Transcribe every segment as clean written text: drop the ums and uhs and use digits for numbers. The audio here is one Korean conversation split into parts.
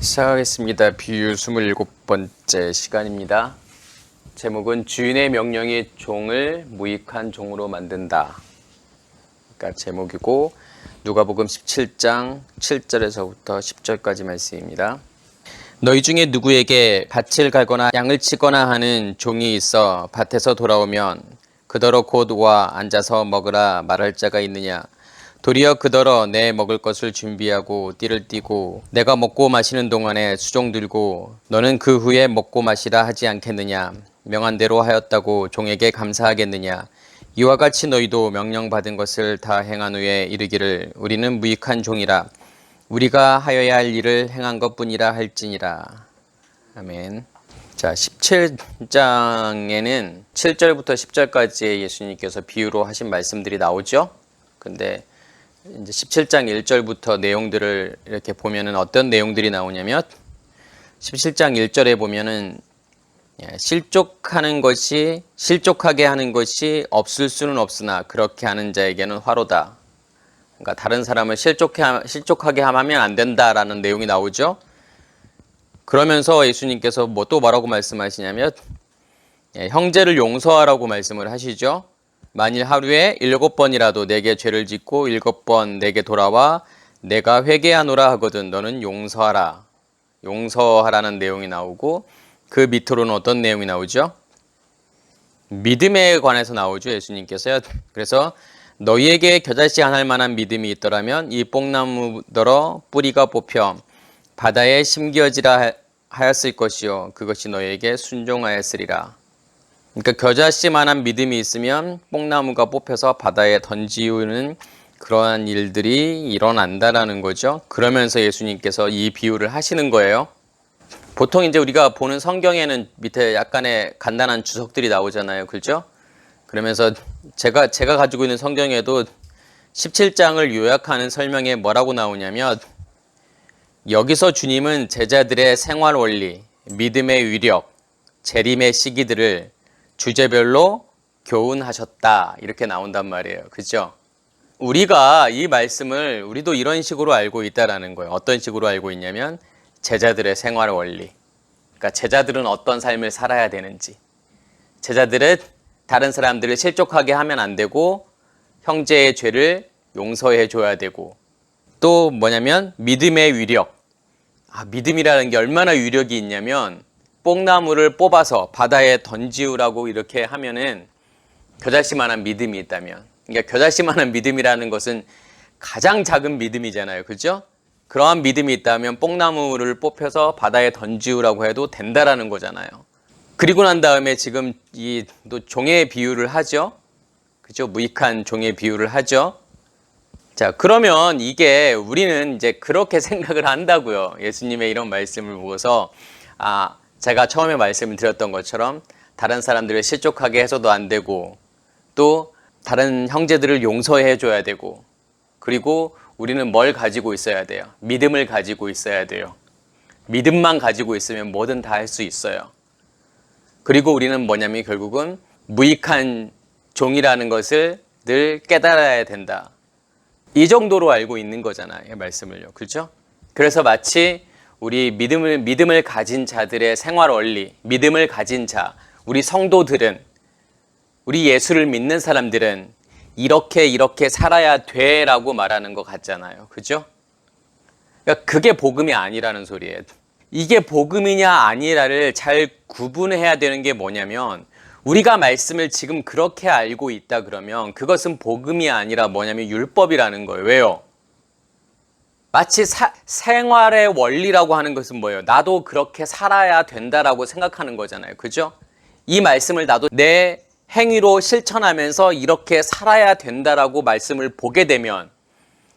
시작하겠습니다. 비유 27번째 시간입니다. 제목은 주인의 명령이 종을 무익한 종으로 만든다. 그러니까 제목이고 누가복음 17장 7절에서부터 10절까지 말씀입니다. 너희 중에 누구에게 밭을 갈거나 양을 치거나 하는 종이 있어 밭에서 돌아오면 그더러 곧 와 앉아서 먹으라 말할 자가 있느냐? 도리어 그더러 내 먹을 것을 준비하고 띠를 띠고 내가 먹고 마시는 동안에 수종 들고 너는 그 후에 먹고 마시라 하지 않겠느냐? 명한 대로 하였다고 종에게 감사하겠느냐? 이와 같이 너희도 명령받은 것을 다 행한 후에 이르기를 우리는 무익한 종이라 우리가 하여야 할 일을 행한 것뿐이라 할지니라. 아멘. 자, 17장에는 7절부터 10절까지 예수님께서 비유로 하신 말씀들이 나오죠. 근데 이제 17장 1절부터 내용들을 이렇게 보면은 어떤 내용들이 나오냐면 17장 1절에 보면은 실족하게 하는 것이 없을 수는 없으나 그렇게 하는 자에게는 화로다. 그러니까 다른 사람을 실족하게 하면 안 된다라는 내용이 나오죠. 그러면서 예수님께서 또 뭐라고 말씀하시냐면 형제를 용서하라고 말씀을 하시죠. 만일 하루에 7번이라도 내게 죄를 짓고 7번 내게 돌아와 내가 회개하노라 하거든 너는 용서하라. 용서하라는 내용이 나오고 그 밑으로는 어떤 내용이 나오죠? 믿음에 관해서 나오죠. 예수님께서요. 그래서 너희에게 겨자씨 안 할 만한 믿음이 있더라면 이 뽕나무더러 뿌리가 뽑혀 바다에 심겨지라 하였을 것이요 그것이 너희에게 순종하였으리라. 그러니까 겨자씨만한 믿음이 있으면 뽕나무가 뽑혀서 바다에 던지우는 그러한 일들이 일어난다라는 거죠. 그러면서 예수님께서 이 비유를 하시는 거예요. 보통 이제 우리가 보는 성경에는 밑에 약간의 간단한 주석들이 나오잖아요. 그렇죠? 그러면서 제가 가지고 있는 성경에도 17장을 요약하는 설명에 뭐라고 나오냐면 여기서 주님은 제자들의 생활 원리, 믿음의 위력, 재림의 시기들을 주제별로 교훈하셨다 이렇게 나온단 말이에요. 그렇죠? 우리가 이 말씀을 우리도 이런 식으로 알고 있다라는 거예요. 어떤 식으로 알고 있냐면 제자들의 생활 원리. 그러니까 제자들은 어떤 삶을 살아야 되는지. 제자들은 다른 사람들을 실족하게 하면 안 되고 형제의 죄를 용서해 줘야 되고 또 뭐냐면 믿음의 위력. 믿음이라는 게 얼마나 위력이 있냐면 뽕나무를 뽑아서 바다에 던지우라고 이렇게 하면은 겨자씨만한 믿음이 있다면 그러니까 겨자씨만한 믿음이라는 것은 가장 작은 믿음이잖아요. 그렇죠? 그러한 믿음이 있다면 뽕나무를 뽑혀서 바다에 던지우라고 해도 된다라는 거잖아요. 그리고 난 다음에 지금 또 종의 비유를 하죠. 그죠? 무익한 종의 비유를 하죠. 자, 그러면 이게 우리는 이제 그렇게 생각을 한다고요. 예수님의 이런 말씀을 보고서 제가 처음에 말씀을 드렸던 것처럼 다른 사람들을 실족하게 해서도 안 되고 또 다른 형제들을 용서해 줘야 되고 그리고 우리는 뭘 가지고 있어야 돼요? 믿음을 가지고 있어야 돼요. 믿음만 가지고 있으면 뭐든 다 할 수 있어요. 그리고 우리는 뭐냐면 결국은 무익한 종이라는 것을 늘 깨달아야 된다. 이 정도로 알고 있는 거잖아요. 말씀을요. 그렇죠? 그래서 마치 우리 믿음을 가진 자들의 생활 원리, 믿음을 가진 자, 우리 성도들은, 우리 예수를 믿는 사람들은 이렇게 살아야 돼라고 말하는 것 같잖아요. 그죠? 그러니까 그게 복음이 아니라는 소리예요. 이게 복음이냐 아니냐를 잘 구분해야 되는 게 뭐냐면 우리가 말씀을 지금 그렇게 알고 있다 그러면 그것은 복음이 아니라 뭐냐면 율법이라는 거예요. 왜요? 마치 생활의 원리라고 하는 것은 뭐예요? 나도 그렇게 살아야 된다라고 생각하는 거잖아요. 그죠? 이 말씀을 나도 내 행위로 실천하면서 이렇게 살아야 된다라고 말씀을 보게 되면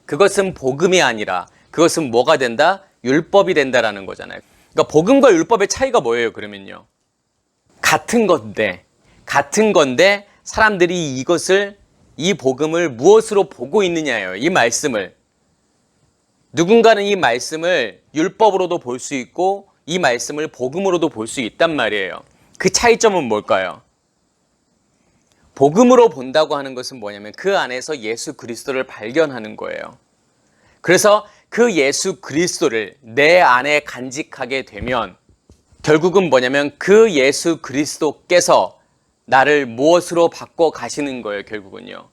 그것은 복음이 아니라 그것은 뭐가 된다? 율법이 된다라는 거잖아요. 그러니까 복음과 율법의 차이가 뭐예요? 그러면요. 같은 건데 사람들이 이 복음을 무엇으로 보고 있느냐예요. 이 말씀을. 누군가는 이 말씀을 율법으로도 볼 수 있고 이 말씀을 복음으로도 볼 수 있단 말이에요. 그 차이점은 뭘까요? 복음으로 본다고 하는 것은 뭐냐면 그 안에서 예수 그리스도를 발견하는 거예요. 그래서 그 예수 그리스도를 내 안에 간직하게 되면 결국은 뭐냐면 그 예수 그리스도께서 나를 무엇으로 바꿔 가시는 거예요, 결국은요.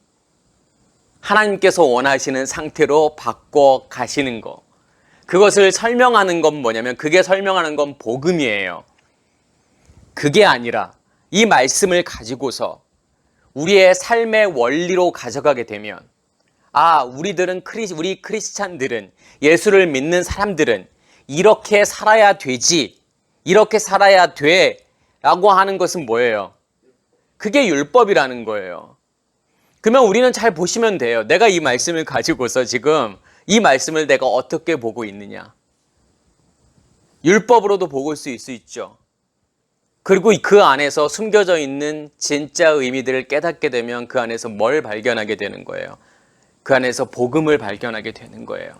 하나님께서 원하시는 상태로 바꿔 가시는 거. 그것을 설명하는 건 뭐냐면 그게 설명하는 건 복음이에요. 그게 아니라 이 말씀을 가지고서 우리의 삶의 원리로 가져가게 되면 우리 크리스찬들은 예수를 믿는 사람들은 이렇게 살아야 되지, 이렇게 살아야 돼 라고 하는 것은 뭐예요? 그게 율법이라는 거예요. 그러면 우리는 잘 보시면 돼요. 내가 이 말씀을 가지고서 지금 이 말씀을 내가 어떻게 보고 있느냐. 율법으로도 볼 수 있죠. 그리고 그 안에서 숨겨져 있는 진짜 의미들을 깨닫게 되면 그 안에서 뭘 발견하게 되는 거예요? 그 안에서 복음을 발견하게 되는 거예요.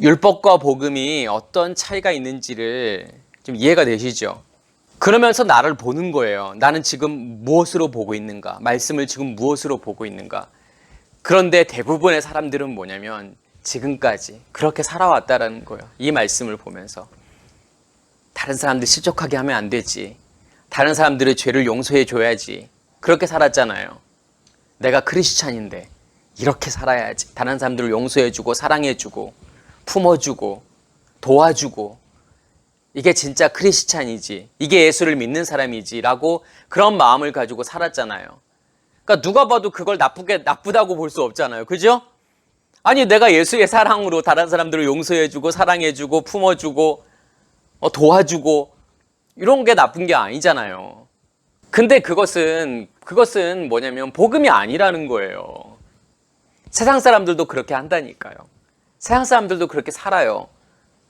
율법과 복음이 어떤 차이가 있는지를 좀 이해가 되시죠? 그러면서 나를 보는 거예요. 나는 지금 무엇으로 보고 있는가? 말씀을 지금 무엇으로 보고 있는가? 그런데 대부분의 사람들은 뭐냐면 지금까지 그렇게 살아왔다라는 거예요. 이 말씀을 보면서. 다른 사람들 실족하게 하면 안 되지. 다른 사람들의 죄를 용서해 줘야지. 그렇게 살았잖아요. 내가 크리스찬인데 이렇게 살아야지. 다른 사람들을 용서해 주고 사랑해 주고 품어주고 도와주고 이게 진짜 크리스찬이지. 이게 예수를 믿는 사람이지 라고 그런 마음을 가지고 살았잖아요. 그러니까 누가 봐도 그걸 나쁘다고 볼 수 없잖아요. 그죠? 아니 내가 예수의 사랑으로 다른 사람들을 용서해 주고 사랑해 주고 품어 주고 도와주고 이런 게 나쁜 게 아니잖아요. 근데 그것은 뭐냐면 복음이 아니라는 거예요. 세상 사람들도 그렇게 한다니까요. 세상 사람들도 그렇게 살아요.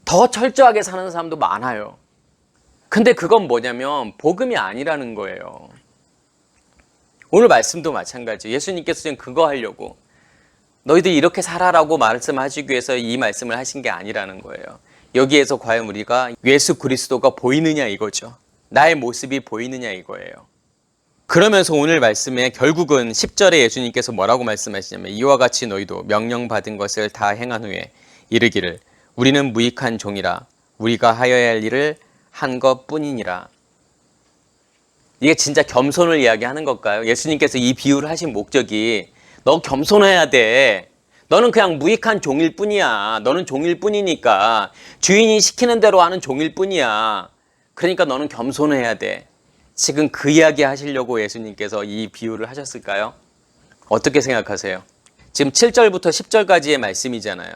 더 철저하게 사는 사람도 많아요. 근데 그건 뭐냐면 복음이 아니라는 거예요. 오늘 말씀도 마찬가지. 예수님께서 지금 그거 하려고 너희들이 이렇게 살아라고 말씀하시기 위해서 이 말씀을 하신 게 아니라는 거예요. 여기에서 과연 우리가 예수 그리스도가 보이느냐 이거죠. 나의 모습이 보이느냐 이거예요. 그러면서 오늘 말씀에 결국은 10절에 예수님께서 뭐라고 말씀하시냐면 이와 같이 너희도 명령받은 것을 다 행한 후에 이르기를 우리는 무익한 종이라 우리가 하여야 할 일을 한 것뿐이니라. 이게 진짜 겸손을 이야기하는 걸까요? 예수님께서 이 비유를 하신 목적이 너 겸손해야 돼. 너는 그냥 무익한 종일 뿐이야. 너는 종일 뿐이니까 주인이 시키는 대로 하는 종일 뿐이야. 그러니까 너는 겸손해야 돼. 지금 그 이야기 하시려고 예수님께서 이 비유를 하셨을까요? 어떻게 생각하세요? 지금 7절부터 10절까지의 말씀이잖아요.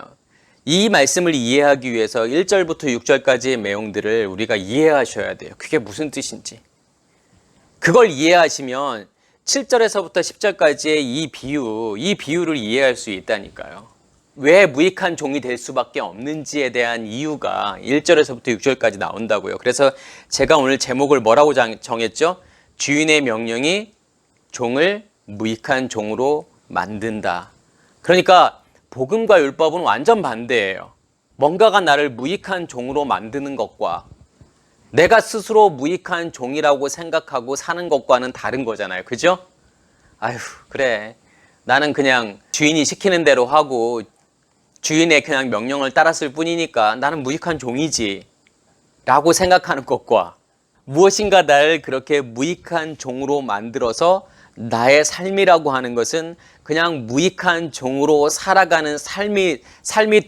이 말씀을 이해하기 위해서 1절부터 6절까지의 내용들을 우리가 이해하셔야 돼요. 그게 무슨 뜻인지. 그걸 이해하시면 7절에서부터 10절까지의 이 비유를 이해할 수 있다니까요. 왜 무익한 종이 될 수밖에 없는지에 대한 이유가 1절에서부터 6절까지 나온다고요. 그래서 제가 오늘 제목을 뭐라고 정했죠? 주인의 명령이 종을 무익한 종으로 만든다. 그러니까 복음과 율법은 완전 반대예요. 뭔가가 나를 무익한 종으로 만드는 것과 내가 스스로 무익한 종이라고 생각하고 사는 것과는 다른 거잖아요. 그죠? 아휴, 그래. 나는 그냥 주인이 시키는 대로 하고 주인의 그냥 명령을 따랐을 뿐이니까 나는 무익한 종이지 라고 생각하는 것과 무엇인가 나를 그렇게 무익한 종으로 만들어서 나의 삶이라고 하는 것은 그냥 무익한 종으로 살아가는 삶이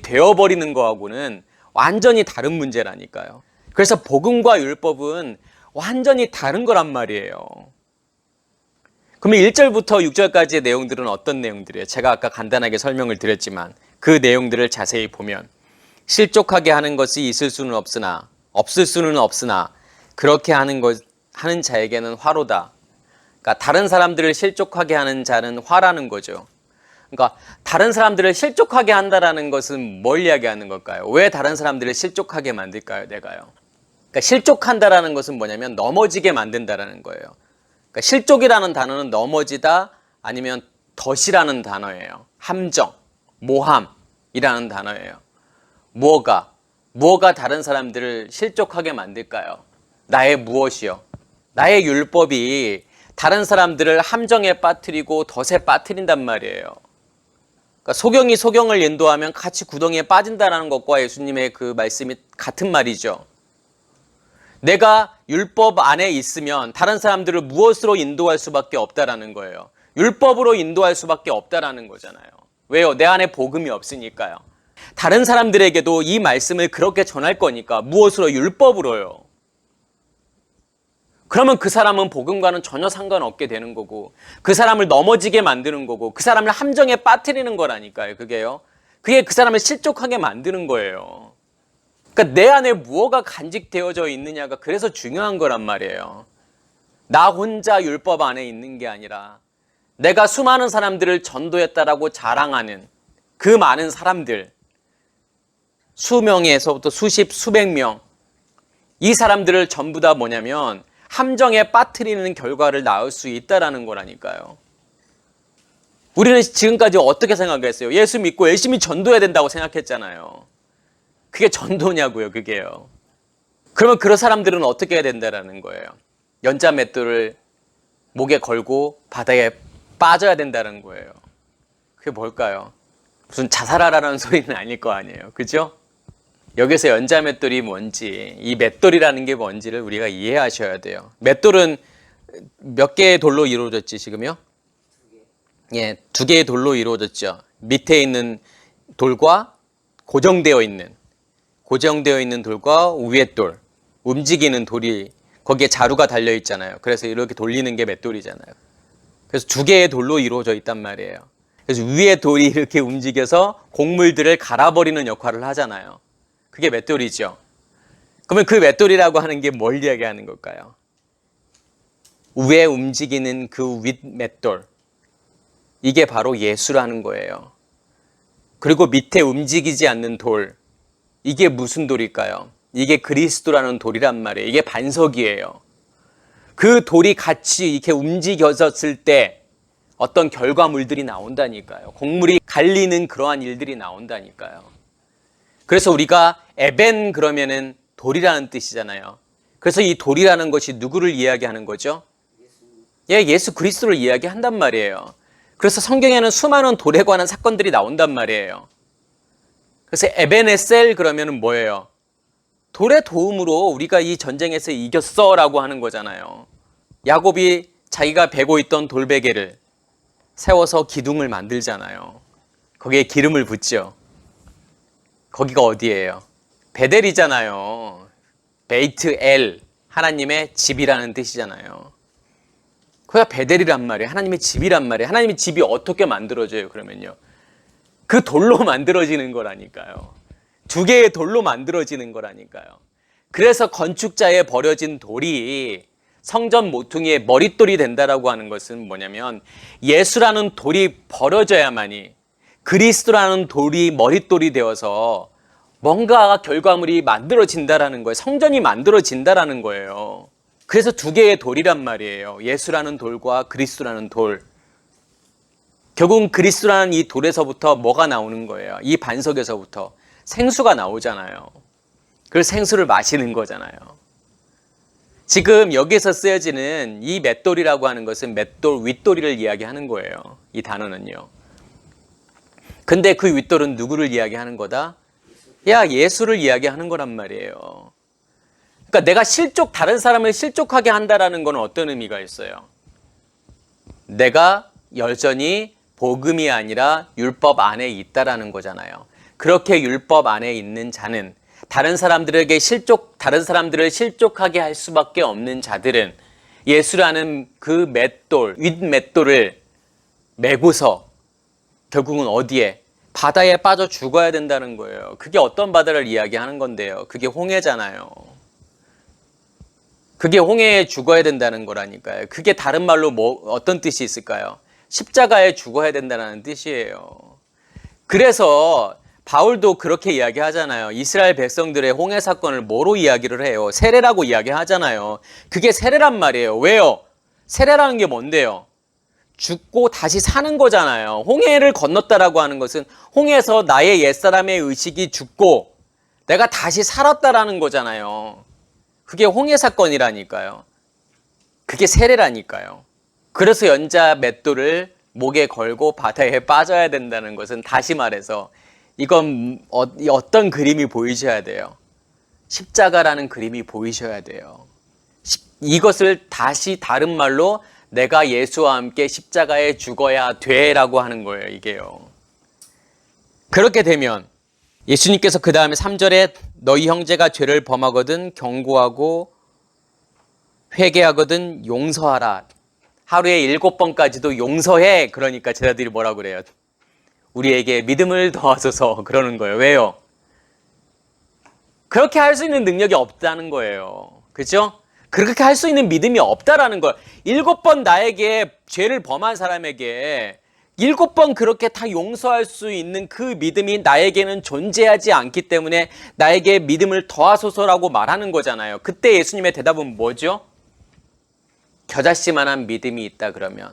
되어버리는 거하고는 완전히 다른 문제라니까요. 그래서 복음과 율법은 완전히 다른 거란 말이에요. 그러면 1절부터 6절까지의 내용들은 어떤 내용들이에요? 제가 아까 간단하게 설명을 드렸지만 그 내용들을 자세히 보면 실족하게 하는 것이 있을 수는 없으나 없을 수는 없으나 그렇게 하는 자에게는 화로다. 그러니까 다른 사람들을 실족하게 하는 자는 화라는 거죠. 그러니까 다른 사람들을 실족하게 한다라는 것은 뭘 이야기하는 걸까요? 왜 다른 사람들을 실족하게 만들까요? 내가요. 그러니까 실족한다라는 것은 뭐냐면 넘어지게 만든다라는 거예요. 그러니까 실족이라는 단어는 넘어지다 아니면 덫이라는 단어예요. 함정, 모함이라는 단어예요. 무엇가 다른 사람들을 실족하게 만들까요? 나의 무엇이요? 나의 율법이 다른 사람들을 함정에 빠뜨리고 덫에 빠뜨린단 말이에요. 그러니까 소경이 소경을 인도하면 같이 구덩이에 빠진다는 것과 예수님의 그 말씀이 같은 말이죠. 내가 율법 안에 있으면 다른 사람들을 무엇으로 인도할 수밖에 없다라는 거예요. 율법으로 인도할 수밖에 없다라는 거잖아요. 왜요? 내 안에 복음이 없으니까요. 다른 사람들에게도 이 말씀을 그렇게 전할 거니까 무엇으로? 율법으로요. 그러면 그 사람은 복음과는 전혀 상관없게 되는 거고 그 사람을 넘어지게 만드는 거고 그 사람을 함정에 빠뜨리는 거라니까요. 그게요. 그게 그 사람을 실족하게 만드는 거예요. 그러니까 내 안에 무엇가 간직되어져 있느냐가 그래서 중요한 거란 말이에요. 나 혼자 율법 안에 있는 게 아니라 내가 수많은 사람들을 전도했다라고 자랑하는 그 많은 사람들, 수명에서부터 수십, 수백 명, 이 사람들을 전부 다 뭐냐면 함정에 빠뜨리는 결과를 낳을 수 있다라는 거라니까요. 우리는 지금까지 어떻게 생각했어요? 예수 믿고 열심히 전도해야 된다고 생각했잖아요. 그게 전도냐고요, 그게요. 그러면 그런 사람들은 어떻게 해야 된다라는 거예요? 연자 맷돌을 목에 걸고 바다에 빠져야 된다는 거예요. 그게 뭘까요? 무슨 자살하라는 소리는 아닐 거 아니에요. 그죠? 여기서 연자 맷돌이 뭔지, 이 맷돌이라는 게 뭔지를 우리가 이해하셔야 돼요. 맷돌은 몇 개의 돌로 이루어졌지, 지금요? 예, 2개의 돌로 이루어졌죠. 밑에 있는 돌과 고정되어 있는 돌과 위에 돌, 움직이는 돌이 거기에 자루가 달려 있잖아요. 그래서 이렇게 돌리는 게 맷돌이잖아요. 그래서 2개의 돌로 이루어져 있단 말이에요. 그래서 위에 돌이 이렇게 움직여서 곡물들을 갈아버리는 역할을 하잖아요. 그게 맷돌이죠. 그러면 그 맷돌이라고 하는 게 뭘 이야기하는 걸까요? 위에 움직이는 그 윗 맷돌, 이게 바로 예수라는 거예요. 그리고 밑에 움직이지 않는 돌, 이게 무슨 돌일까요? 이게 그리스도라는 돌이란 말이에요. 이게 반석이에요. 그 돌이 같이 이렇게 움직여졌을 때 어떤 결과물들이 나온다니까요. 곡물이 갈리는 그러한 일들이 나온다니까요. 그래서 우리가 에벤 그러면은 돌이라는 뜻이잖아요. 그래서 이 돌이라는 것이 누구를 이야기하는 거죠? 예, 예수 그리스도를 이야기한단 말이에요. 그래서 성경에는 수많은 돌에 관한 사건들이 나온단 말이에요. 그래서 에벤에셀 그러면은 뭐예요? 돌의 도움으로 우리가 이 전쟁에서 이겼어 라고 하는 거잖아요. 야곱이 자기가 베고 있던 돌베개를 세워서 기둥을 만들잖아요. 거기에 기름을 붓죠. 거기가 어디예요? 베델이잖아요. 베이트 엘, 하나님의 집이라는 뜻이잖아요. 그가 베델이란 말이에요. 하나님의 집이란 말이에요. 하나님의 집이 어떻게 만들어져요? 그러면요. 그 돌로 만들어지는 거라니까요. 2개의 돌로 만들어지는 거라니까요. 그래서 건축자에 버려진 돌이 성전 모퉁이의 머릿돌이 된다라고 하는 것은 뭐냐면 예수라는 돌이 버려져야만이 그리스도라는 돌이 머릿돌이 되어서 뭔가 결과물이 만들어진다라는 거예요. 성전이 만들어진다라는 거예요. 그래서 2개의 돌이란 말이에요. 예수라는 돌과 그리스도라는 돌. 결국은 그리스도라는 이 돌에서부터 뭐가 나오는 거예요? 이 반석에서부터 생수가 나오잖아요. 그래서 생수를 마시는 거잖아요. 지금 여기에서 쓰여지는 이 맷돌이라고 하는 것은 맷돌, 윗돌이를 이야기하는 거예요. 이 단어는요. 근데 그 윗돌은 누구를 이야기하는 거다? 야, 예수를 이야기하는 거란 말이에요. 그러니까 내가 다른 사람을 실족하게 한다라는 건 어떤 의미가 있어요? 내가 여전히 복음이 아니라 율법 안에 있다라는 거잖아요. 그렇게 율법 안에 있는 자는 다른 사람들을 실족하게 할 수밖에 없는 자들은 예수라는 그 맷돌, 윗맷돌을 메고서 결국은 어디에? 바다에 빠져 죽어야 된다는 거예요. 그게 어떤 바다를 이야기하는 건데요? 그게 홍해잖아요. 그게 홍해에 죽어야 된다는 거라니까요. 그게 다른 말로 어떤 뜻이 있을까요? 십자가에 죽어야 된다는 뜻이에요. 그래서 바울도 그렇게 이야기하잖아요. 이스라엘 백성들의 홍해 사건을 뭐로 이야기를 해요? 세례라고 이야기하잖아요. 그게 세례란 말이에요. 왜요? 세례라는 게 뭔데요? 죽고 다시 사는 거잖아요. 홍해를 건넜다라고 하는 것은 홍해에서 나의 옛사람의 의식이 죽고 내가 다시 살았다라는 거잖아요. 그게 홍해 사건이라니까요. 그게 세례라니까요. 그래서 연자 맷돌을 목에 걸고 바다에 빠져야 된다는 것은 다시 말해서 이건 어떤 그림이 보이셔야 돼요? 십자가라는 그림이 보이셔야 돼요. 이것을 다시 다른 말로 내가 예수와 함께 십자가에 죽어야 돼라고 하는 거예요, 이게요. 그렇게 되면 예수님께서 그 다음에 3절에 너희 형제가 죄를 범하거든 경고하고 회개하거든 용서하라. 하루에 7번까지도 용서해. 그러니까 제자들이 뭐라고 그래요? 우리에게 믿음을 더하소서 그러는 거예요. 왜요? 그렇게 할 수 있는 능력이 없다는 거예요. 그렇죠? 그렇게 할 수 있는 믿음이 없다라는 거예요. 7번 나에게 죄를 범한 사람에게 7번 그렇게 다 용서할 수 있는 그 믿음이 나에게는 존재하지 않기 때문에 나에게 믿음을 더하소서라고 말하는 거잖아요. 그때 예수님의 대답은 뭐죠? 겨자씨만한 믿음이 있다 그러면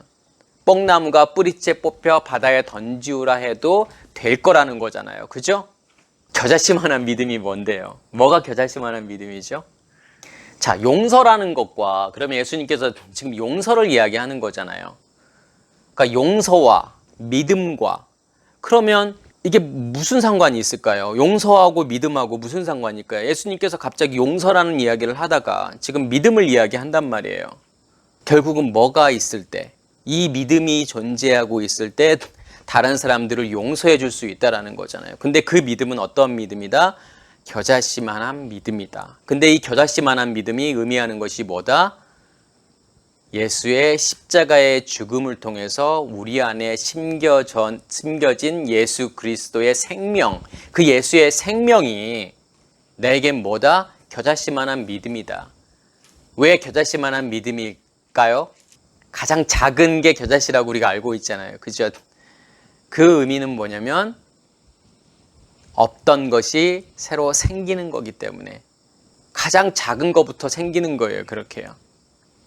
뽕나무가 뿌리째 뽑혀 바다에 던지우라 해도 될 거라는 거잖아요. 그죠? 겨자씨만한 믿음이 뭔데요? 뭐가 겨자씨만한 믿음이죠? 자, 용서라는 것과 그러면 예수님께서 지금 용서를 이야기하는 거잖아요. 그러니까 용서와 믿음과 그러면 이게 무슨 상관이 있을까요? 용서하고 믿음하고 무슨 상관일까요? 예수님께서 갑자기 용서라는 이야기를 하다가 지금 믿음을 이야기한단 말이에요. 결국은 뭐가 있을 때, 이 믿음이 존재하고 있을 때 다른 사람들을 용서해 줄 수 있다라는 거잖아요. 근데 그 믿음은 어떤 믿음이다? 겨자씨만한 믿음이다. 근데 이 겨자씨만한 믿음이 의미하는 것이 뭐다? 예수의 십자가의 죽음을 통해서 우리 안에 심겨진 예수 그리스도의 생명, 그 예수의 생명이 내겐 뭐다? 겨자씨만한 믿음이다. 왜 겨자씨만한 믿음일까요? 가장 작은 게 겨자씨라고 우리가 알고 있잖아요. 그죠? 그 의미는 뭐냐면 없던 것이 새로 생기는 거기 때문에 가장 작은 것부터 생기는 거예요. 그렇게요.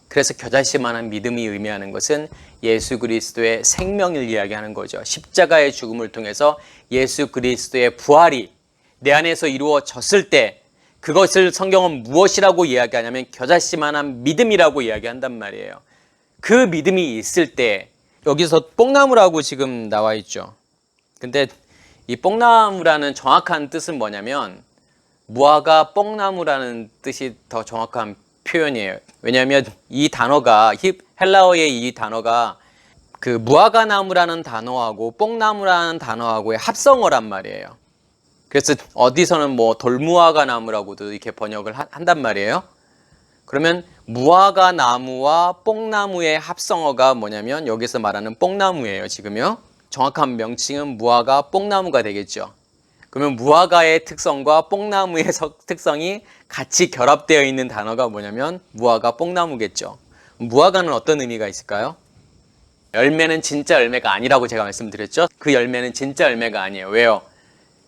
그래서 겨자씨만한 믿음이 의미하는 것은 예수 그리스도의 생명을 이야기하는 거죠. 십자가의 죽음을 통해서 예수 그리스도의 부활이 내 안에서 이루어졌을 때 그것을 성경은 무엇이라고 이야기하냐면 겨자씨만한 믿음이라고 이야기한단 말이에요. 그 믿음이 있을 때 여기서 뽕나무라고 지금 나와 있죠. 근데 이 뽕나무라는 정확한 뜻은 뭐냐면 무화과 뽕나무라는 뜻이 더 정확한 표현이에요. 왜냐하면 이 단어가 헬라어의 이 단어가 그 무화과 나무라는 단어하고 뽕나무라는 단어하고의 합성어란 말이에요. 그래서 어디서는 뭐 돌무화과 나무라고도 이렇게 번역을 한단 말이에요. 그러면 무화과 나무와 뽕나무의 합성어가 뭐냐면 여기서 말하는 뽕나무예요. 지금요. 정확한 명칭은 무화과 뽕나무가 되겠죠. 그러면 무화과의 특성과 뽕나무의 특성이 같이 결합되어 있는 단어가 뭐냐면 무화과 뽕나무겠죠. 무화과는 어떤 의미가 있을까요? 열매는 진짜 열매가 아니라고 제가 말씀드렸죠. 그 열매는 진짜 열매가 아니에요. 왜요?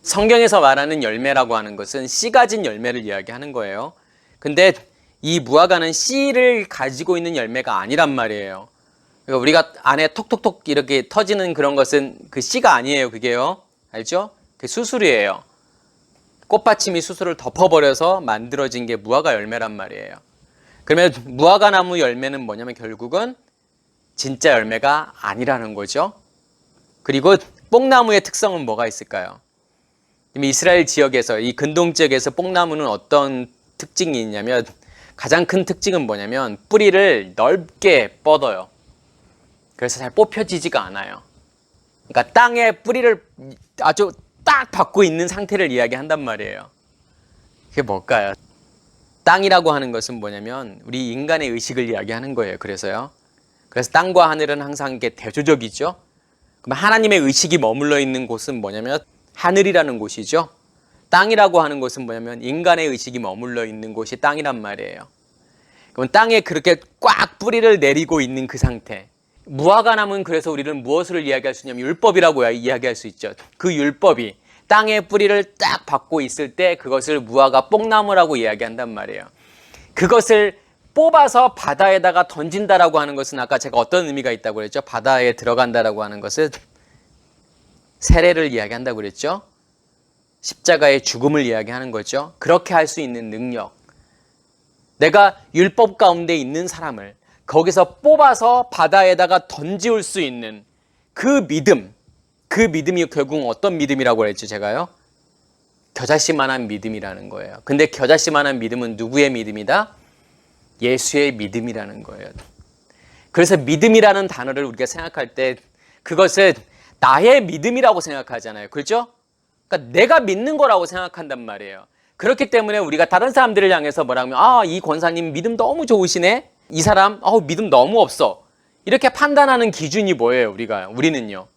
성경에서 말하는 열매라고 하는 것은 씨 가진 열매를 이야기하는 거예요. 근데 이 무화과는 씨를 가지고 있는 열매가 아니란 말이에요. 그러니까 우리가 안에 톡톡톡 이렇게 터지는 그런 것은 그 씨가 아니에요. 그게요. 알죠? 그 수술이에요. 꽃받침이 수술을 덮어버려서 만들어진 게 무화과 열매란 말이에요. 그러면 무화과 나무 열매는 뭐냐면 결국은 진짜 열매가 아니라는 거죠. 그리고 뽕나무의 특성은 뭐가 있을까요? 이스라엘 지역에서 이 근동 지역에서 뽕나무는 어떤 특징이 있냐면 가장 큰 특징은 뭐냐면 뿌리를 넓게 뻗어요. 그래서 잘 뽑혀지지가 않아요. 그러니까 땅에 뿌리를 아주 딱 박고 있는 상태를 이야기한단 말이에요. 그게 뭘까요? 땅이라고 하는 것은 뭐냐면 우리 인간의 의식을 이야기하는 거예요. 그래서 땅과 하늘은 항상 이게 대조적이죠. 그럼 하나님의 의식이 머물러 있는 곳은 뭐냐면 하늘이라는 곳이죠. 땅이라고 하는 것은 뭐냐면 인간의 의식이 머물러 있는 곳이 땅이란 말이에요. 그럼 땅에 그렇게 꽉 뿌리를 내리고 있는 그 상태. 무화과나무는 그래서 우리는 무엇을 이야기할 수 있냐면 율법이라고 이야기할 수 있죠. 그 율법이 땅에 뿌리를 딱 박고 있을 때 그것을 무화과 뽕나무라고 이야기한단 말이에요. 그것을 뽑아서 바다에다가 던진다라고 하는 것은 아까 제가 어떤 의미가 있다고 그랬죠? 바다에 들어간다라고 하는 것은 세례를 이야기한다고 그랬죠? 십자가의 죽음을 이야기하는 거죠. 그렇게 할 수 있는 능력. 내가 율법 가운데 있는 사람을 거기서 뽑아서 바다에다가 던지울 수 있는 그 믿음이 결국 어떤 믿음이라고 했죠, 제가요? 겨자씨만한 믿음이라는 거예요. 근데 겨자씨만한 믿음은 누구의 믿음이다? 예수의 믿음이라는 거예요. 그래서 믿음이라는 단어를 우리가 생각할 때 그것은 나의 믿음이라고 생각하잖아요. 그렇죠? 그러니까 내가 믿는 거라고 생각한단 말이에요. 그렇기 때문에 우리가 다른 사람들을 향해서 뭐라고 하면 이 권사님 믿음 너무 좋으시네? 이 사람 믿음 너무 없어. 이렇게 판단하는 기준이 뭐예요? 우리는요.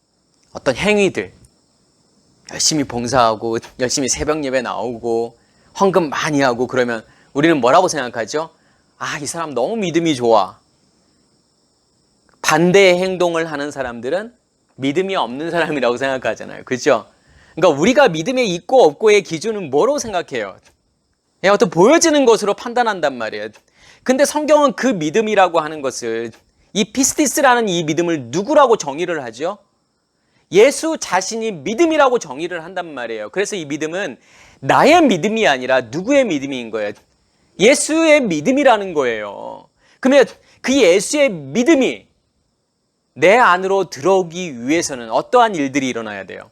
어떤 행위들, 열심히 봉사하고 열심히 새벽 예배 나오고 헌금 많이 하고 그러면 우리는 뭐라고 생각하죠? 이 사람 너무 믿음이 좋아. 반대의 행동을 하는 사람들은 믿음이 없는 사람이라고 생각하잖아요. 그렇죠? 그러니까 우리가 믿음에 있고 없고의 기준은 뭐로 생각해요? 어떤 보여지는 것으로 판단한단 말이에요. 근데 성경은 그 믿음이라고 하는 것을 이 피스티스라는 이 믿음을 누구라고 정의를 하죠? 예수 자신이 믿음이라고 정의를 한단 말이에요. 그래서 이 믿음은 나의 믿음이 아니라 누구의 믿음인 거예요? 예수의 믿음이라는 거예요. 그러면 그 예수의 믿음이 내 안으로 들어오기 위해서는 어떠한 일들이 일어나야 돼요?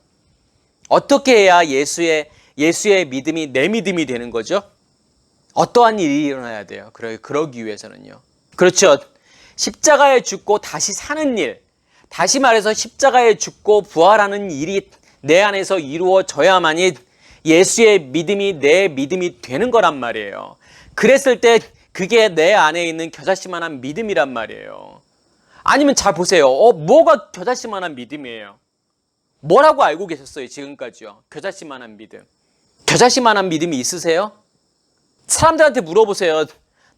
어떻게 해야 예수의 믿음이 내 믿음이 되는 거죠? 어떠한 일이 일어나야 돼요? 그러기 위해서는요. 그렇죠. 십자가에 죽고 다시 사는 일, 다시 말해서 십자가에 죽고 부활하는 일이 내 안에서 이루어져야만이 예수의 믿음이 내 믿음이 되는 거란 말이에요. 그랬을 때 그게 내 안에 있는 겨자씨만한 믿음이란 말이에요. 아니면 잘 보세요. 뭐가 겨자씨만한 믿음이에요? 뭐라고 알고 계셨어요? 지금까지요. 겨자씨만한 믿음. 겨자씨만한 믿음이 있으세요? 사람들한테 물어보세요.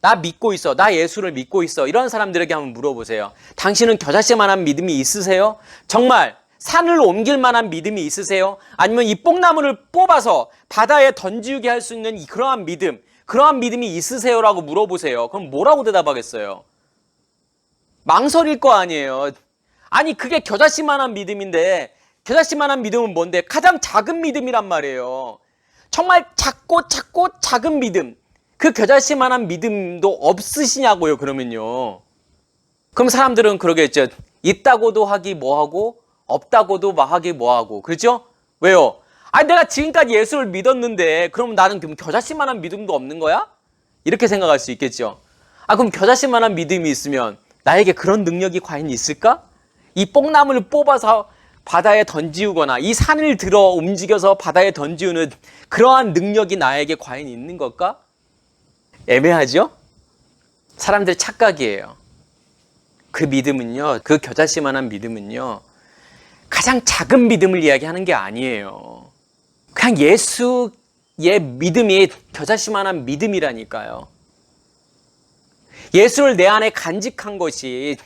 나 믿고 있어. 나 예수를 믿고 있어. 이런 사람들에게 한번 물어보세요. 당신은 겨자씨만한 믿음이 있으세요? 정말 산을 옮길 만한 믿음이 있으세요? 아니면 이 뽕나무를 뽑아서 바다에 던지게 할 수 있는 그러한 믿음이 있으세요? 라고 물어보세요. 그럼 뭐라고 대답하겠어요? 망설일 거 아니에요. 아니 그게 겨자씨만한 믿음인데 겨자씨만한 믿음은 뭔데? 가장 작은 믿음이란 말이에요. 정말 작고 작은 믿음. 그 겨자씨만한 믿음도 없으시냐고요, 그러면요. 그럼 사람들은 그러겠죠. 있다고도 하기 뭐하고 없다고도 하기 뭐하고. 그렇죠? 왜요? 내가 지금까지 예수를 믿었는데 그럼 나는 겨자씨만한 믿음도 없는 거야? 이렇게 생각할 수 있겠죠. 그럼 겨자씨만한 믿음이 있으면 나에게 그런 능력이 과연 있을까? 이 뽕나무를 뽑아서 바다에 던지우거나 이 산을 들어 움직여서 바다에 던지우는 그러한 능력이 나에게 과연 있는 걸까? 애매하죠? 사람들의 착각이에요. 그 믿음은요, 그 겨자씨만한 믿음은요, 가장 작은 믿음을 이야기하는 게 아니에요. 그냥 예수의 믿음이 겨자씨만한 믿음이라니까요. 예수를 내 안에 간직한 것이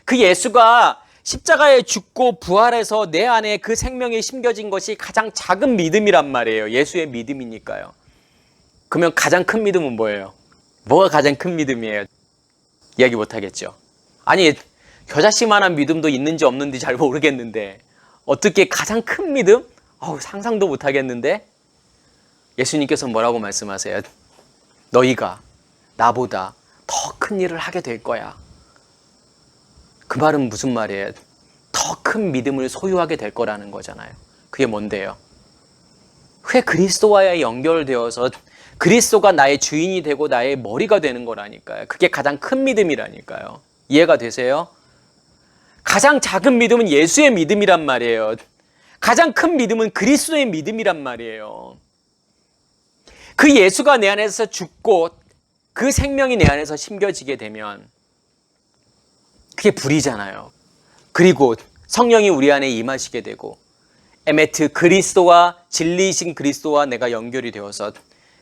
그 예수가 십자가에 죽고 부활해서 내 안에 그 생명이 심겨진 것이 가장 작은 믿음이란 말이에요. 예수의 믿음이니까요. 그러면 가장 큰 믿음은 뭐예요? 뭐가 가장 큰 믿음이에요? 이야기 못하겠죠. 아니 겨자씨만한 믿음도 있는지 없는지 잘 모르겠는데 어떻게 가장 큰 믿음? 상상도 못하겠는데 예수님께서 뭐라고 말씀하세요? 너희가 나보다 더 큰 일을 하게 될 거야. 그 말은 무슨 말이에요? 더 큰 믿음을 소유하게 될 거라는 거잖아요. 그게 뭔데요? 그게 그리스도와의 연결되어서 그리스도가 나의 주인이 되고 나의 머리가 되는 거라니까요. 그게 가장 큰 믿음이라니까요. 이해가 되세요? 가장 작은 믿음은 예수의 믿음이란 말이에요. 가장 큰 믿음은 그리스도의 믿음이란 말이에요. 그 예수가 내 안에서 죽고 그 생명이 내 안에서 심겨지게 되면 그게 불이잖아요. 그리고 성령이 우리 안에 임하시게 되고 에메트 그리스도와 진리이신 그리스도와 내가 연결이 되어서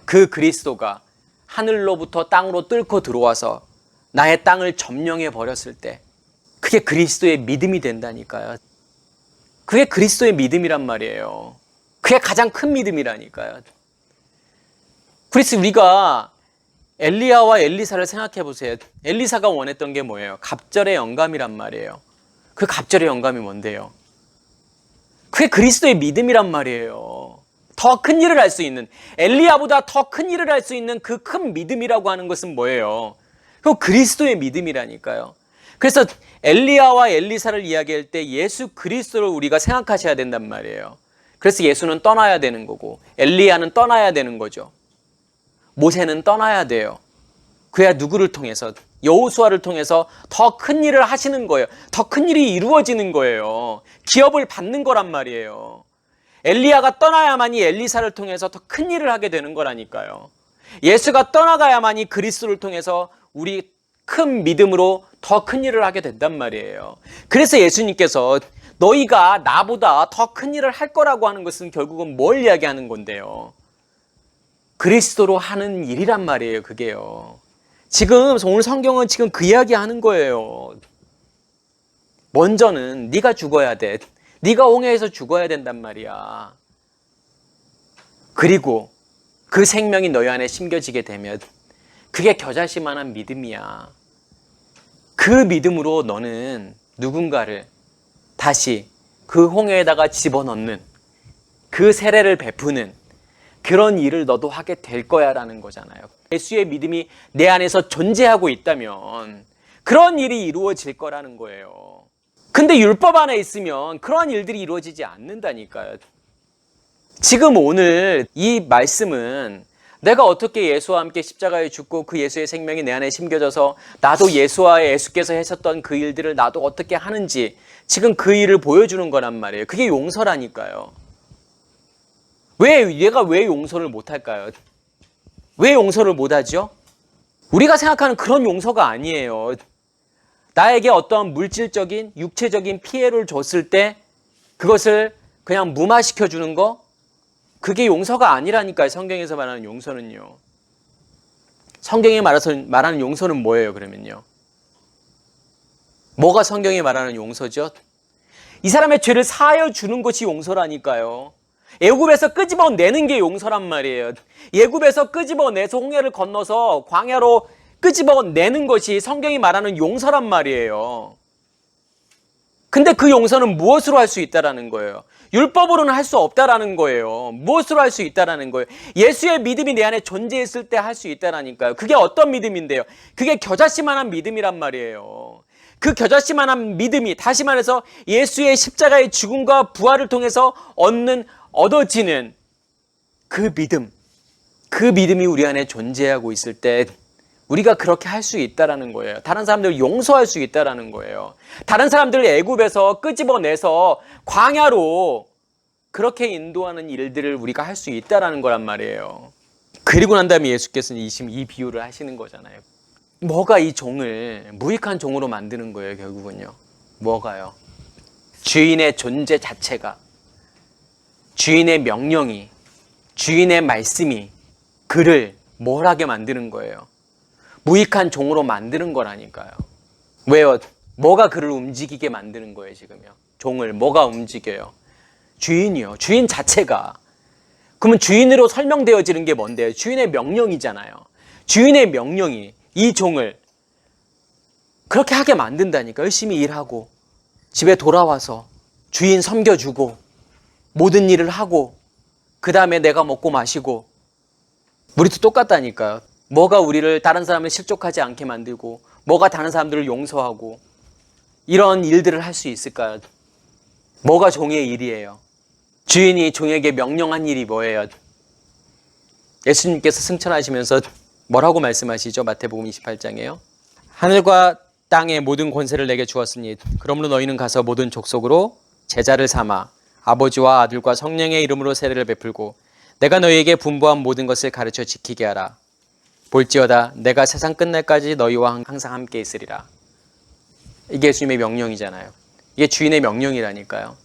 그 그리스도가 하늘로부터 땅으로 뚫고 들어와서 나의 땅을 점령해 버렸을 때 그게 그리스도의 믿음이 된다니까요. 그게 그리스도의 믿음이란 말이에요. 그게 가장 큰 믿음이라니까요. 그래서 우리가 엘리야와 엘리사를 생각해 보세요. 엘리사가 원했던 게 뭐예요? 갑절의 영감이란 말이에요. 그 갑절의 영감이 뭔데요? 그게 그리스도의 믿음이란 말이에요. 더 큰 일을 할 수 있는, 엘리야보다 더 큰 일을 할 수 있는 그 큰 믿음이라고 하는 것은 뭐예요? 그 그리스도의 믿음이라니까요. 그래서 엘리야와 엘리사를 이야기할 때 예수 그리스도를 우리가 생각하셔야 된단 말이에요. 그래서 예수는 떠나야 되는 거고 엘리야는 떠나야 되는 거죠. 모세는 떠나야 돼요. 그야 누구를 통해서? 여호수아를 통해서 더 큰 일을 하시는 거예요. 더 큰 일이 이루어지는 거예요. 기업을 받는 거란 말이에요. 엘리야가 떠나야만이 엘리사를 통해서 더 큰 일을 하게 되는 거라니까요. 예수가 떠나가야만이 그리스도를 통해서 우리 큰 믿음으로 더 큰 일을 하게 된단 말이에요. 그래서 예수님께서 너희가 나보다 더 큰 일을 할 거라고 하는 것은 결국은 뭘 이야기하는 건데요? 그리스도로 하는 일이란 말이에요. 그게요. 지금 오늘 성경은 지금 그 이야기 하는 거예요. 먼저는 네가 죽어야 돼. 네가 홍해에서 죽어야 된단 말이야. 그리고 그 생명이 너희 안에 심겨지게 되면 그게 겨자씨만한 믿음이야. 그 믿음으로 너는 누군가를 다시 그 홍해에다가 집어넣는 그 세례를 베푸는 그런 일을 너도 하게 될 거야 라는 거잖아요. 예수의 믿음이 내 안에서 존재하고 있다면 그런 일이 이루어질 거라는 거예요. 근데 율법 안에 있으면 그런 일들이 이루어지지 않는다니까요. 지금 오늘 이 말씀은 내가 어떻게 예수와 함께 십자가에 죽고 그 예수의 생명이 내 안에 심겨져서 나도 예수와 예수께서 하셨던 그 일들을 나도 어떻게 하는지 지금 그 일을 보여주는 거란 말이에요. 그게 용서라니까요. 얘가 왜 용서를 못할까요? 왜 용서를 못하죠? 우리가 생각하는 그런 용서가 아니에요. 나에게 어떤 물질적인 육체적인 피해를 줬을 때 그것을 그냥 무마시켜 주는 거, 그게 용서가 아니라니까요. 성경에서 말하는 용서는요. 성경이 말하는 용서는 뭐예요, 그러면요? 뭐가 성경이 말하는 용서죠? 이 사람의 죄를 사하여 주는 것이 용서라니까요. 애굽에서 끄집어내는 게 용서란 말이에요. 애굽에서 끄집어내서 홍해를 건너서 광야로 끄집어내는 것이 성경이 말하는 용서란 말이에요. 근데 그 용서는 무엇으로 할 수 있다라는 거예요? 율법으로는 할 수 없다라는 거예요. 무엇으로 할 수 있다라는 거예요? 예수의 믿음이 내 안에 존재했을 때 할 수 있다라니까요. 그게 어떤 믿음인데요? 그게 겨자씨만한 믿음이란 말이에요. 그 겨자씨만한 믿음이, 다시 말해서 예수의 십자가의 죽음과 부활을 통해서 얻어지는 그 믿음이 우리 안에 존재하고 있을 때 우리가 그렇게 할 수 있다라는 거예요. 다른 사람들을 용서할 수 있다라는 거예요. 다른 사람들을 애굽에서 끄집어내서 광야로 그렇게 인도하는 일들을 우리가 할 수 있다라는 거란 말이에요. 그리고 난 다음에 예수께서는 이 비유를 하시는 거잖아요. 뭐가 이 종을 무익한 종으로 만드는 거예요, 결국은요? 뭐가요? 주인의 존재 자체가, 주인의 명령이, 주인의 말씀이 그를 뭘 하게 만드는 거예요? 무익한 종으로 만드는 거라니까요. 왜요? 뭐가 그를 움직이게 만드는 거예요, 지금요? 종을 뭐가 움직여요? 주인이요. 주인 자체가. 그러면 주인으로 설명되어지는 게 뭔데요? 주인의 명령이잖아요. 주인의 명령이 이 종을 그렇게 하게 만든다니까. 열심히 일하고 집에 돌아와서 주인 섬겨주고 모든 일을 하고 그 다음에 내가 먹고 마시고. 우리도 똑같다니까요. 뭐가 우리를 다른 사람을 실족하지 않게 만들고 뭐가 다른 사람들을 용서하고 이런 일들을 할 수 있을까요? 뭐가 종의 일이에요? 주인이 종에게 명령한 일이 뭐예요? 예수님께서 승천하시면서 뭐라고 말씀하시죠? 마태복음 28장에요. 하늘과 땅의 모든 권세를 내게 주었으니 그러므로 너희는 가서 모든 족속으로 제자를 삼아 아버지와 아들과 성령의 이름으로 세례를 베풀고 내가 너희에게 분부한 모든 것을 가르쳐 지키게 하라. 볼지어다 내가 세상 끝날까지 너희와 항상 함께 있으리라. 이게 예수님의 명령이잖아요. 이게 주인의 명령이라니까요.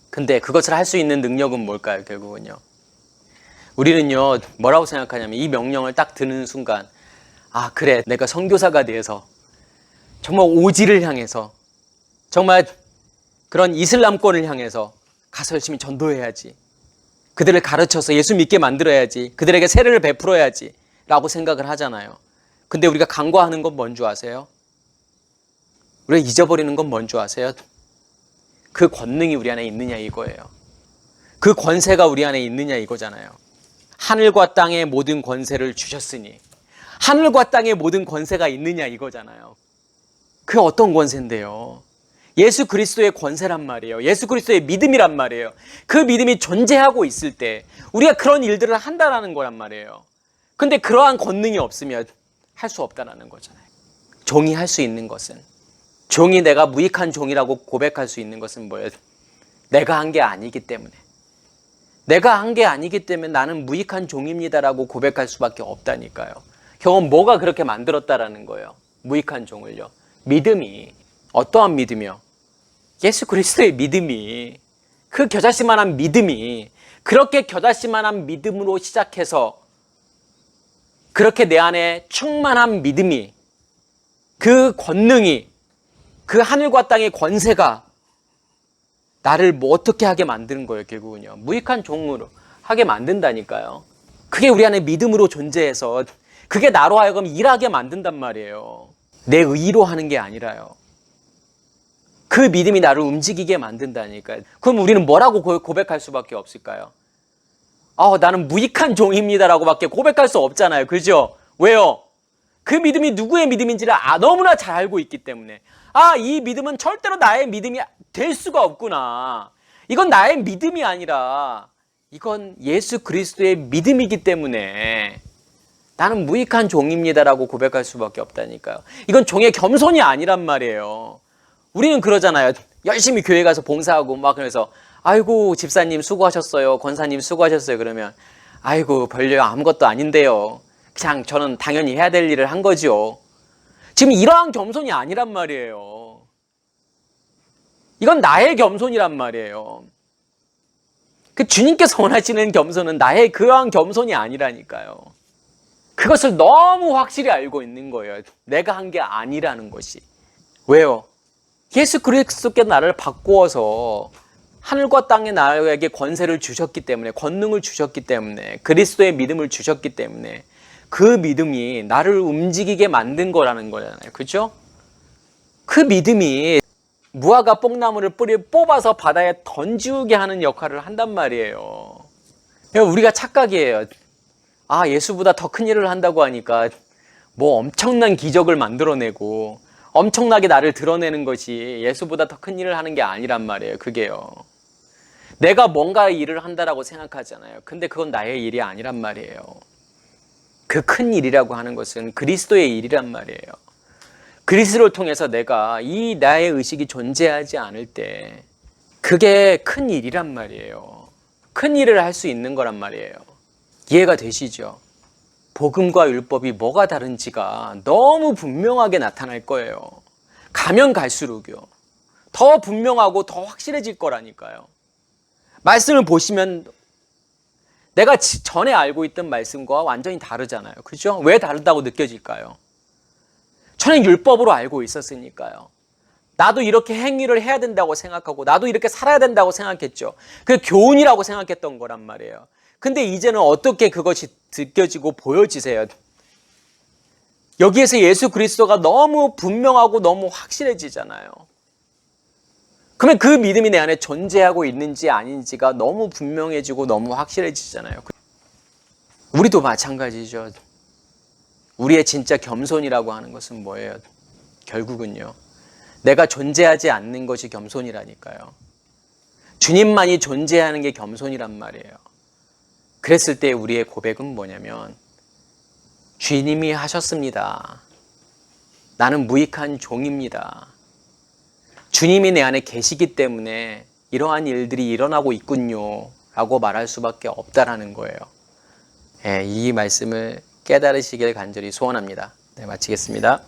근데 그것을 할 수 있는 능력은 뭘까요, 결국은요? 우리는요, 뭐라고 생각하냐면 이 명령을 딱 듣는 순간 아, 그래, 내가 선교사가 돼서 정말 오지를 향해서 정말 그런 이슬람권을 향해서 가서 열심히 전도해야지. 그들을 가르쳐서 예수 믿게 만들어야지. 그들에게 세례를 베풀어야지 라고 생각을 하잖아요. 근데 우리가 간과하는 건 뭔 줄 아세요? 우리가 잊어버리는 건 뭔 줄 아세요? 그 권능이 우리 안에 있느냐 이거예요. 그 권세가 우리 안에 있느냐 이거잖아요. 하늘과 땅의 모든 권세를 주셨으니 하늘과 땅의 모든 권세가 있느냐 이거잖아요. 그 어떤 권세인데요? 예수 그리스도의 권세란 말이에요. 예수 그리스도의 믿음이란 말이에요. 그 믿음이 존재하고 있을 때 우리가 그런 일들을 한다라는 거란 말이에요. 근데 그러한 권능이 없으면 할 수 없다라는 거잖아요. 종이 할 수 있는 것은, 종이 내가 무익한 종이라고 고백할 수 있는 것은 뭐예요? 내가 한 게 아니기 때문에, 내가 한 게 아니기 때문에 나는 무익한 종입니다라고 고백할 수밖에 없다니까요. 결국 뭐가 그렇게 만들었다라는 거예요? 무익한 종을요. 믿음이. 어떠한 믿음이요? 예수 그리스도의 믿음이, 그 겨자씨만한 믿음이, 그렇게 겨자씨만한 믿음으로 시작해서 그렇게 내 안에 충만한 믿음이, 그 권능이, 그 하늘과 땅의 권세가 나를 뭐 어떻게 하게 만드는 거예요. 결국은요, 무익한 종으로 하게 만든다니까요. 그게 우리 안에 믿음으로 존재해서 그게 나로 하여금 일하게 만든단 말이에요. 내 의로 하는 게 아니라요. 그 믿음이 나를 움직이게 만든다니까요. 그럼 우리는 뭐라고 고백할 수밖에 없을까요? 나는 무익한 종입니다라고 밖에 고백할 수 없잖아요. 그죠? 왜요? 그 믿음이 누구의 믿음인지를 너무나 잘 알고 있기 때문에, 이 믿음은 절대로 나의 믿음이 될 수가 없구나. 이건 나의 믿음이 아니라 이건 예수 그리스도의 믿음이기 때문에 나는 무익한 종입니다라고 고백할 수밖에 없다니까요. 이건 종의 겸손이 아니란 말이에요. 우리는 그러잖아요. 열심히 교회 가서 봉사하고 막 그래서 아이고 집사님 수고하셨어요, 권사님 수고하셨어요. 그러면 아이고 별려 아무것도 아닌데요. 그냥 저는 당연히 해야 될 일을 한 거죠. 지금 이러한 겸손이 아니란 말이에요. 이건 나의 겸손이란 말이에요. 그 주님께서 원하시는 겸손은 나의 그러한 겸손이 아니라니까요. 그것을 너무 확실히 알고 있는 거예요. 내가 한 게 아니라는 것이. 왜요? 예수 그리스도께서 나를 바꾸어서 하늘과 땅의 나에게 권세를 주셨기 때문에, 권능을 주셨기 때문에, 그리스도의 믿음을 주셨기 때문에 그 믿음이 나를 움직이게 만든 거라는 거잖아요. 그렇죠? 그 믿음이 무화과 뽕나무를 뽑아서 바다에 던지게 하는 역할을 한단 말이에요. 우리가 착각이에요. 예수보다 더 큰 일을 한다고 하니까 뭐 엄청난 기적을 만들어내고 엄청나게 나를 드러내는 것이 예수보다 더 큰 일을 하는 게 아니란 말이에요. 그게요. 내가 뭔가 일을 한다라고 생각하잖아요. 근데 그건 나의 일이 아니란 말이에요. 그 큰 일이라고 하는 것은 그리스도의 일이란 말이에요. 그리스도를 통해서 내가 이 나의 의식이 존재하지 않을 때 그게 큰 일이란 말이에요. 큰 일을 할 수 있는 거란 말이에요. 이해가 되시죠? 복음과 율법이 뭐가 다른지가 너무 분명하게 나타날 거예요. 가면 갈수록요. 더 분명하고 더 확실해질 거라니까요. 말씀을 보시면 내가 전에 알고 있던 말씀과 완전히 다르잖아요. 그죠? 왜 다르다고 느껴질까요? 저는 율법으로 알고 있었으니까요. 나도 이렇게 행위를 해야 된다고 생각하고 나도 이렇게 살아야 된다고 생각했죠. 그게 교훈이라고 생각했던 거란 말이에요. 근데 이제는 어떻게 그것이 느껴지고 보여지세요? 여기에서 예수 그리스도가 너무 분명하고 너무 확실해지잖아요. 그러면 그 믿음이 내 안에 존재하고 있는지 아닌지가 너무 분명해지고 너무 확실해지잖아요. 우리도 마찬가지죠. 우리의 진짜 겸손이라고 하는 것은 뭐예요? 결국은요, 내가 존재하지 않는 것이 겸손이라니까요. 주님만이 존재하는 게 겸손이란 말이에요. 그랬을 때 우리의 고백은 뭐냐면, 주님이 하셨습니다. 나는 무익한 종입니다. 주님이 내 안에 계시기 때문에 이러한 일들이 일어나고 있군요 라고 말할 수밖에 없다라는 거예요. 이 말씀을 깨달으시길 간절히 소원합니다. 네, 마치겠습니다.